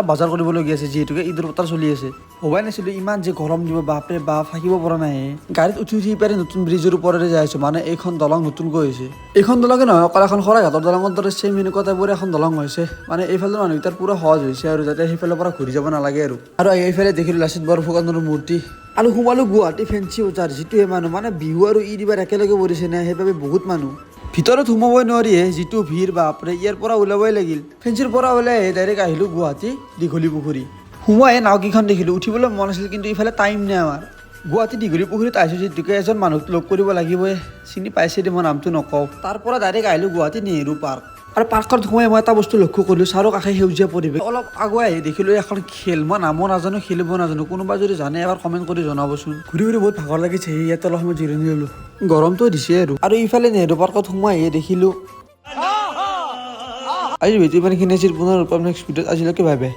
বজাৰ কৰিবলগীয়া আছে যিহেতুকে ঈদৰ বতৰ চলি আছে ভবাই নাছিলোঁ ইমান যে গৰম দিব বাপৰে বাপ থাকিব পৰা নাই গাড়ীত উঠি পাৰি নতুন ব্ৰিজৰ ওপৰেৰে যাই আছোঁ মানে এইখন দলং নতুনকৈ হৈছে এইখন দলঙে নহয় অকল এখন শৰাইঘাটৰ দলঙৰ দৰে চেম এনেকুৱা টাইপৰ এখন দলং হৈছে মানে এইফালে মানুহকেইটাৰ পুৰা সহজ হৈছে আৰু যাতে সেইফালৰ পৰা ঘূৰি যাব নালাগে আৰু এইফালে দেখিলোঁ লাচিত বৰফুকনৰ মূৰ্তি আৰু সোমালোঁ গুৱাহাটী ফেঞ্চি বজাৰ যিটোৱে মানুহ মানে বিহু আৰু ঈদ এইবাৰ একেলগে পৰিছে না সেইবাবে বহুত মানুহ ভিতৰত সোমাবই নোৱাৰিয়ে যিটো ভিৰ বাপৰে ইয়াৰ পৰা ওলাবই লাগিল ফেঞ্চিৰ পৰা ওলাই ডাইৰেক্ট আহিলোঁ গুৱাহাটী দীঘলী পুখুৰী সোমাই নাওকেইখন দেখিলোঁ উঠিবলৈ মন আছিল কিন্তু ইফালে টাইম নাই আমাৰ গুৱাহাটী দীঘলী পুখুৰীত আহিছোঁ যিটোকে এজন মানুহক লগ কৰিব লাগিবই চিনি পাইছে দে মই নামটো নকওঁ তাৰ পৰা ডাইৰেক্ট আহিলোঁ গুৱাহাটী নেহেৰু পাৰ্ক আৰু পাৰ্কত সোমাই মই এটা বস্তু লক্ষ্য কৰিলোঁ চাৰো কাষে সেউজীয়া পৰিৱেশ অলপ আগুৱাই আহি দেখিলোঁ এখন খেল মই নামো নাজানো খেলিব নাজানো কোনোবা যদি জানে এবাৰ কমেণ্ট কৰি জনাবচোন ঘূৰি বহুত ভাগৰ লাগিছে ইয়াত অলপ সময় জিৰণি ল'লোঁ গৰমটো দিছে আৰু ইফালে নেহেৰু পাৰ্কত সোমাই আহি দেখিলোঁ আজি ভিডিঅ' মানে কিনেছিল পুনৰ নেক্সট ভিডিঅ'ত আজিলৈকে বাই বাই